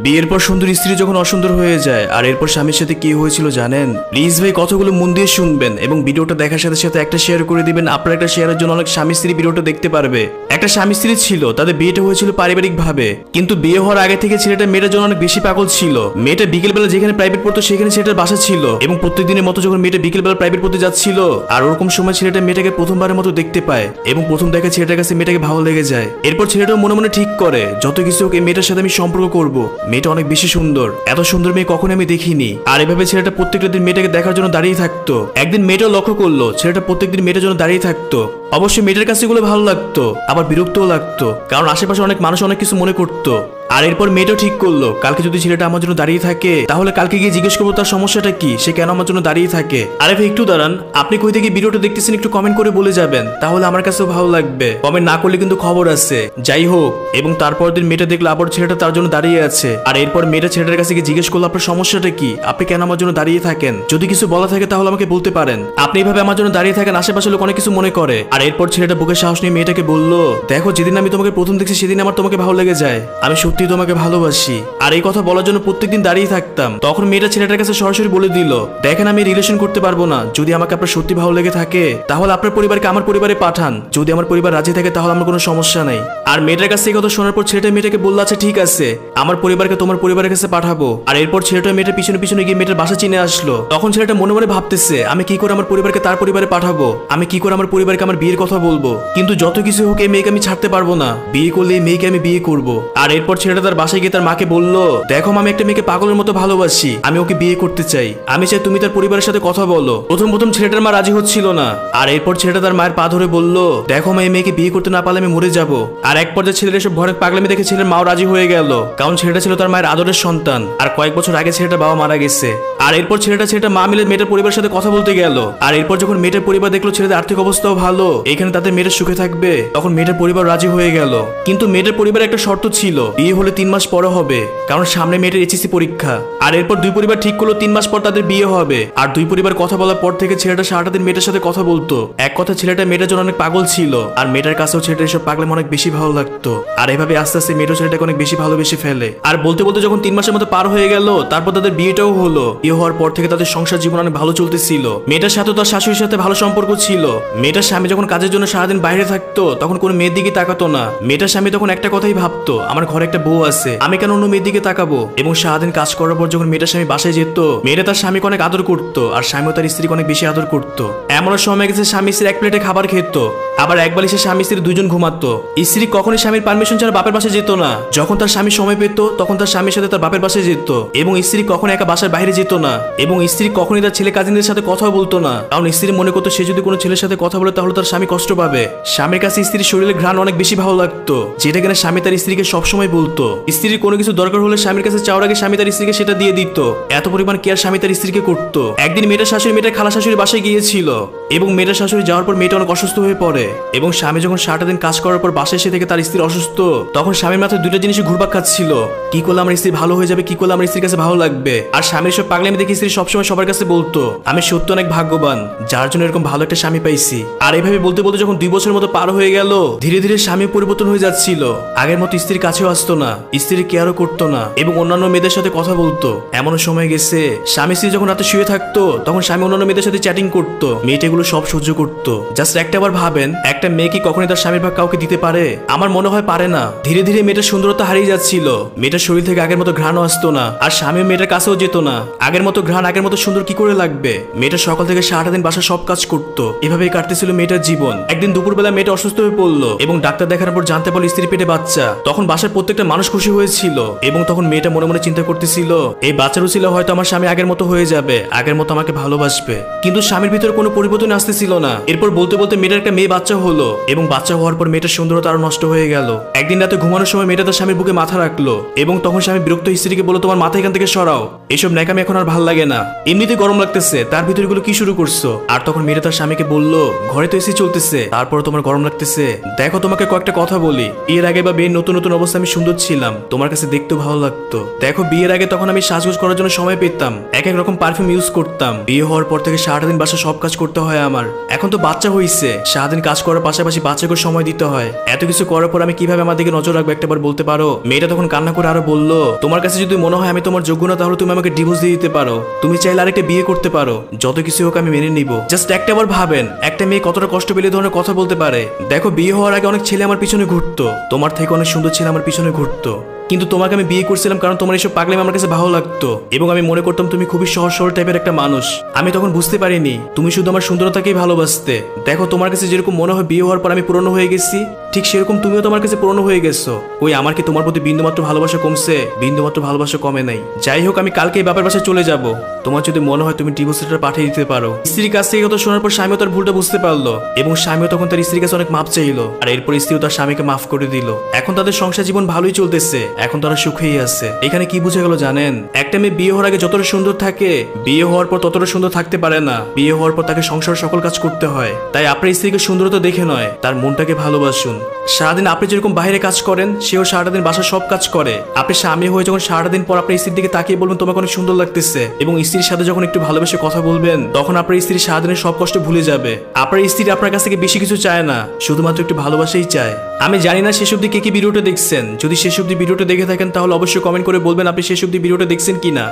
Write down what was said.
বিয়ের পর সুন্দর স্ত্রী যখন অসুন্দর হয়ে যায় আর এরপর স্বামীর সাথে কি হয়েছিল জানেন? প্লিজ ভাই কথাগুলো মন দিয়ে শুনবেন এবং ভিডিওটা দেখার সাথে সাথে একটা শেয়ার করে দিবেন। আপনার একটা শেয়ারের জন্য অনেক স্বামী স্ত্রী ভিডিওটা দেখতে পারবে। একটা স্বামী স্ত্রী ছিল, তাদের বিয়েটা হয়েছিল পারিবারিক ভাবে, কিন্তু বিয়ে হওয়ার আগে থেকে ছেলেটা মেয়েটার জন্য অনেক বেশি পাগল ছিল। মেয়েটা বিকেলবেলা যেখানে প্রাইভেট পড়তো সেখানে ছেলেটার বাসা ছিল এবং প্রত্যেকদিনের মতো যখন মেয়েটা বিকেলবেলা প্রাইভেট পড়তে যাচ্ছিল আর ওরকম সময় ছেলেটা মেয়েটাকে প্রথমবারের মতো দেখতে পায় এবং প্রথম দেখা ছেলেটার কাছে মেয়েটাকে ভালো লেগে যায়। এরপর ছেলেটাও মনে মনে ঠিক করে যত কিছু হোক এই মেয়েটার সাথে আমি সম্পর্ক করব। মেয়েটা অনেক বেশি সুন্দর, এত সুন্দর মেয়ে কখনো আমি দেখিনি। আর এভাবে ছেলেটা প্রত্যেকটা দিন মেয়েটাকে দেখার জন্য দাঁড়িয়ে থাকতো। একদিন মেয়েটাও লক্ষ্য করলো ছেলেটা প্রত্যেকদিন মেয়েটার জন্য দাঁড়িয়ে থাকতো। অবশ্যই মেয়েটার কাছে এগুলো ভালো লাগতো, আবার বিরক্তও লাগতো, কারণ আশেপাশে অনেক মানুষ অনেক কিছু মনে করতো। আর এরপর মেয়েটাও ঠিক করলো কালকে যদি ছেলেটা আমার জন্য দাঁড়িয়ে থাকে তাহলে কালকে গিয়ে জিজ্ঞেস করবো তার সমস্যাটা কি, সে কেন আমার জন্য দাঁড়িয়ে থাকে। আরে ভাই একটু দাঁড়ান, আপনি কই থেকে ভিডিওটা দেখতেছেন একটু কমেন্ট করে বলে যাবেন, তাহলে আমার কাছেও ভালো লাগবে। কমেন্ট না করলে কিন্তু খবর আছে। যাই হোক, এবং তারপর দিন মেয়েটা দেখলো আবার ছেলেটা তার জন্য দাঁড়িয়ে আছে। আর এরপর মেয়েটা ছেলেটার কাছে গিয়ে জিজ্ঞেস করলো আপনার সমস্যাটা কি, আপনি কেন আমার জন্য দাঁড়িয়ে থাকেন, যদি কিছু বলা থাকে তাহলে আমাকে বলতে পারেন। আপনি এইভাবে আমার জন্য দাঁড়িয়ে থাকেন, আশেপাশে লোক অনেক কিছু মনে করে। আর এরপর ছেলেটা বুকের সাহস নিয়ে মেয়েটাকে বললো দেখো যেদিন আমি তোমাকে প্রথম দেখছি সেদিন আমার তোমাকে ভালো লেগে যায়, আমি সত্যি তোমাকে ভালোবাসি। আর এই কথা বলার জন্য প্রত্যেকদিন দাঁড়িয়ে থাকতাম। তখন মেয়েটা ছেলেটার কাছে সরাসরি বলে দিল দেখেন আমি রিলেশন করতে পারবো না, যদি আমাকে আপনার সত্যি ভালো লেগে থাকে তাহলে আপনার পরিবারকে আমার পরিবারে পাঠান, যদি আমার পরিবার রাজি থাকে তাহলে আমার কোনো সমস্যা নাই। আর মেয়েটার কাছে এই কথা শোনার পর ছেলেটা মেয়েটাকে বললো আচ্ছা ঠিক আছে, আমার পরিবারকে তোমার পরিবারের কাছে পাঠাবো। আর এরপর ছেলেটা মেয়েটার পিছনে পিছনে গিয়ে মেয়েটার বাসা চিনে আসলো। তখন ছেলেটা মনে মনে ভাবতেছে আমি কি করে আমার পরিবারকে তার পরিবারে পাঠাবো, আমি কি করে আমার পরিবারকে আমার বিয়ের কথা বলবো, কিন্তু যত কিছু হোক এই মেয়েকে আমি ছাড়তে পারবো না, বিয়ে করলে এই মেয়েকে আমি বিয়ে করবো। আর এরপর ছেলেটা তার বাসায় গিয়ে তার মাকে বললো দেখো আমি একটা মেয়েকে পাগলের মতো ভালোবাসি, আমি ওকে বিয়ে করতে চাই, আমি চাই তুমি তার পরিবারের সাথে কথা বলো। প্রথম প্রথম ছেলেটার মা রাজি হচ্ছিল না। আর এরপর ছেলেটা তার মায়ের পা ধরে বললো দেখো আমি এই মেয়েকে বিয়ে করতে না পারলে আমি মরে যাবো। আর এক পর্যায়ে ছেলের এসব ভয়ানক পাগলামি দেখে ছেলের মাও রাজি হয়ে গেল, কারণ ছেলেটা ছিল তার মায়ের আদরের সন্তান আর কয়েক বছর আগে ছেলেটা বাবা মারা গেছে। আর এরপর ছেলেটা মা মিলে মেয়েটার পরিবারের সাথে কথা বলতে গেল। আর এরপর যখন মেয়েটার পরিবার দেখলো ছেলেদের আর্থিক অবস্থাও ভালো, এখানে তাদের মেয়েটা সুখে থাকবে, তখন মেয়েটার পরিবার রাজি হয়ে গেল। কিন্তু মেয়েটার পরিবারের একটা শর্ত ছিল, বিয়ে হলে 3 মাস পরে হবে, কারণ সামনে মেয়েটার এইচএসসি পরীক্ষা। আর এরপর দুই পরিবার ঠিক করলো 3 মাস পর তাদের বিয়ে হবে। আর দুই পরিবার কথা বলার পর থেকে ছেলেটা সারাটা দিন মেয়েটার সাথে কথা বলতো। এক কথা ছেলেটা মেয়েটার জন্য অনেক পাগল ছিল আর মেয়েটার কাছেও ছেলেটার এসব পাগলামি অনেক বেশি ভালো লাগতো। আর এভাবে আস্তে আস্তে মেয়েটা ছেলেটাকে অনেক বেশি ভালোবেসে ফেলে। আর বলতে বলতে যখন 3 মাসের মতো পার হয়ে গেল তারপর তাদের বিয়েটাও হলো। বিয়ে হওয়ার পর থেকে তাদের সংসার জীবন অনেক ভালো চলতেছিল। মেয়েটার সাথে তার শাশুড়ির সাথে ভালো সম্পর্ক ছিল। মেয়েটার স্বামী যখন কাজের জন্য সারাদিন বাইরে থাকতো তখন কোনো মেয়ের দিকে তাকাতো না। মেয়েটার স্বামী তখন একটা কথাই ভাবতো আমার ঘরে একটা বউ আছে, আমি কেন অন্য মেয়ের দিকে তাকাবো। এবং সারাদিন কাজ করার পর যখন মেয়েটার স্বামী বাসায় যেত মেয়েটা তার স্বামীকে অনেক আদর করতো আর স্বামীও তার স্ত্রীকে অনেক বেশি আদর করতো। এমন সময় গেছে স্বামী স্ত্রী এক প্লেটে খাবার খেত, আবার এক বালিশে স্বামী স্ত্রী দুজন ঘুমাতো। স্ত্রী কখনই স্বামীর পারমিশন ছাড়া বাপের বাসায় যেত না। যখন তার স্বামী সময় পেত তখন তার স্বামীর সাথে তার বাপের বাসায় যেত। এবং স্ত্রী কখনো একা বাসার বাইরে যেত না। এবং স্ত্রী কখনই তার ছেলে কাজিনদের সাথে কথা বলতো না, কারণ স্ত্রী মনে করতো সে যদি কোনো ছেলের সাথে কথা বলে তাহলে তার স্বামী কষ্ট পাবে। স্বামীর কাছে স্ত্রীর শরীরের ঘ্রাণ অনেক বেশি ভালো লাগতো, যেটা কিনা স্বামী তার স্ত্রীকে সবসময় বলতো। স্ত্রীর কোনো কিছু দরকার হলে স্বামীর কাছে চাওয়ার আগে স্বামী তার স্ত্রীকে সেটা দিয়ে দিত। এত পরিমাণ কেয়ার স্বামী তার স্ত্রীকে করতো। একদিন মেয়েটার শাশুড়ি মেয়েটার খালা শাশুড়ি বাসায় গিয়েছিল এবং মেয়েটার শাশুড়ি যাওয়ার পর মেয়েটা অনেক অসুস্থ হয়ে পড়ে। এবং স্বামী যখন সারাটা দিন কাজ করার পর বাসায় এসে থেকে তার স্ত্রী অসুস্থ, তখন স্বামীর মাথায় দুইটা জিনিসই ঘুরপাক খাচ্ছিল, কি করলে আমার স্ত্রী ভালো হয়ে যাবে, কি করলে আমার স্ত্রীর কাছে ভালো লাগবে। আর স্বামীর সব পাগলামি দেখে স্ত্রী সবসময় সবার কাছে বলতো আমি সত্যি অনেক ভাগ্যবান যার জন্য এরকম ভালো একটা স্বামী পাইছি। আর এইভাবে বলতে বলতে যখন 2 বছরের মতো পার হয়ে গেল ধীরে ধীরে স্বামী পরিবর্তন হয়ে যাচ্ছিল। আগের মতো স্ত্রীর কাছেও আসতো না, স্ত্রীর কেয়ারও করতো না এবং অন্যান্য মেয়েদের সাথে কথা বলতো। এমন সময় গেছে স্বামী স্ত্রী যখন রাতে শুয়ে থাকতো তখন স্বামী অন্যান্য মেয়েদের সাথে চ্যাটিং করতো। মেয়েটা এগুলো সব সহ্য করতো। জাস্ট একটা বার ভাবেন একটা মেয়ে কি কখনোই তার স্বামীর ভাগ কাউকে দিতে পারে? আমার মনে হয় পারে না। ধীরে ধীরে মেয়েটার সুন্দরতা হারিয়ে যাচ্ছিল। মেয়েটার শরীর থেকে আগের মতো ঘ্রাণও আসতো না আর স্বামী মেয়েটার কাছেও যেত না। আগের মতো ঘ্রাণ আগের মতো সুন্দর কি করে লাগবে? মেয়েটা সকাল থেকে সারাটা দিন বাসার সব কাজ করতো। এভাবেই কাটতেছিল মেয়েটার জীবন। একদিন দুপুরবেলা মেয়েটা অসুস্থ হয়ে পড়লো এবং ডাক্তার দেখানোর পর জানতে পারলো স্ত্রী পেটে বাচ্চা। তখন বাসার প্রত্যেকটা মানুষ খুশি হয়েছিল এবং তখন মেয়েটা মনে মনে চিন্তা করতেছিল এই বাচ্চারও ছিল হয়তো আমার স্বামী আগের মতো হয়ে যাবে, আগের মতো আমাকে ভালোবাসবে। কিন্তু স্বামীর ভিতরে কোনো পরিবর্তন আসতেছিল না। এরপর বলতে বলতে মেয়েটার একটা মেয়ে বাচ্চা হলো এবং বাচ্চা হওয়ার পর মেয়েটার সুন্দরতা আরো নষ্ট হয়ে গেল। একদিন রাতে ঘুমানোর সময় মেয়েটা তার স্বামীর বুকে মাথা রাখলো এবং তখন স্বামী বিরক্ত স্ত্রীকে বলল তোমার মাথা এখান থেকে সরাও, এসব ন্যাকামি এখন আর ভাল লাগে না, এমনিতে গরম লাগতেছে, তার ভিতরে গুলো কি শুরু করছো? আর তখন মেয়েটা তার স্বামীকে বলল ঘরে তো এসি চলতেছে, তারপর তোমার গরম লাগতেছে, দেখো তোমাকে কয়েকটা কথা বলি, এর আগে বা বিয়ের নতুন নতুন অবস্থা আমি সুন্দর ছিলাম, তোমার কাছে দেখতেও ভালো লাগতো। দেখো বিয়ের আগে তখন আমি সাজগোজ করার জন্য সময় পেতাম, এক এক রকম পারফিউম ইউজ করতাম। বিয়ে হওয়ার পর থেকে সারাটা দিন বাসা সব কাজ করতে হয় আমার। এখন তো বাচ্চা হইছে, সারাদিন কাজ করার পাশাপাশি বাচ্চাকে সময় দিতে হয়। এত কিছু করার পর আমি কিভাবে আমার দিকে নজর রাখবো একটাবার বলতে পারো? মেয়েটা তখন কান্না করে আরো বলল, তোমার কাছে যদি মনে হয় আমি তোমার যোগ্য না তাহলে তুমি আমাকে ডিভোর্স দিয়ে দিতে পারো, তুমি চাইলে আরেকটা বিয়ে করতে পারো, যত কিছু হোক আমি মেনে নিব। জাস্ট একটাবার ভাবেন একটা মেয়ে কতটা কষ্ট পেলে ধরনের কথা বলতে পারে। দেখো বিয়ে হওয়ার আগে অনেক ছেলে আমার পিছনে ঘুরতো, তোমার থেকে অনেক সুন্দর ছেলে আমার পিছনে ঘুরতো, কিন্তু তোমাকে আমি বিয়ে করছিলাম কারণ তোমার এইসব পাগলামি আমার কাছে ভালো লাগতো এবং আমি মনে করতাম তুমি খুবই সহজ সরল টাইপের একটা মানুষ। আমি তখন বুঝতে পারিনি তুমি শুধু আমার সুন্দরতাকেই ভালোবাসতে। দেখো তোমার কাছে যেরকম মনে হয় বিয়ে হওয়ার পর আমি পুরনো হয়ে গেছি, ঠিক সেরকম তুমিও তোমার কাছে পুরনো হয়ে গেছো। ওই আমার কি তোমার প্রতি বিন্দুমাত্র ভালোবাসা কমছে? বিন্দুমাত্র ভালোবাসা কমে নাই। যাই হোক আমি কালকেই বাবার বাসায় চলে যাব। তোমার যদি মনে হয় তুমি ডিভোর্স লেটার পাঠিয়ে দিতে পারো। স্ত্রীর কাছ থেকে কথা শোনার পর স্বামীও তার ভুলটা বুঝতে পারলো এবং স্বামীও তখন তার স্ত্রীর কাছে অনেক মাপ চাইলো, আর এরপর স্ত্রীও তার স্বামীকে মাফ করে দিল। এখন তাদের সংসার জীবন ভালোই চলতেছে, এখন তারা সুখেই আছে। এখানে কি বুঝে গেল জানেন? একটা মেয়ে বিয়ে হওয়ার আগে যতটা সুন্দর থাকে, বিয়ে হওয়ার পর ততটা সুন্দর থাকতে পারে না। বিয়ে হওয়ার পর তাকে সংসার সকল কাজ করতে হয়। তাই আপনার স্ত্রীকে সুন্দরতা দেখে নয়, তার মনটাকে ভালোবাসুন। সারাদিন আপনি যেরকম বাইরে কাজ করেন, সেও সারাদিন বাসার সব কাজ করে। আপনি স্বামী হয়ে যখন সারাদিন পর আপনার স্ত্রীর দিকে তাকিয়ে বলবেন তোমাকে অনেক সুন্দর লাগতেছে এবং স্ত্রীর সাথে যখন একটু ভালোবেসে কথা বলবেন, তখন আপনার স্ত্রী সারাদিনের সব কষ্ট ভুলে যাবে। আপনার স্ত্রী আপনার কাছ থেকে বেশি কিছু চায় না, শুধুমাত্র একটু ভালোবাসাই চায়। আমি জানি না শেষ অব্দি কে কি ভিডিওটা দেখছেন। যদি শেষ অব্দি ভিডিওটা দেখে থাকেন তাহলে অবশ্যই কমেন্ট করে বলবেন আপনি শেষ অব্দি ভিডিওটা দেখছেন কিনা।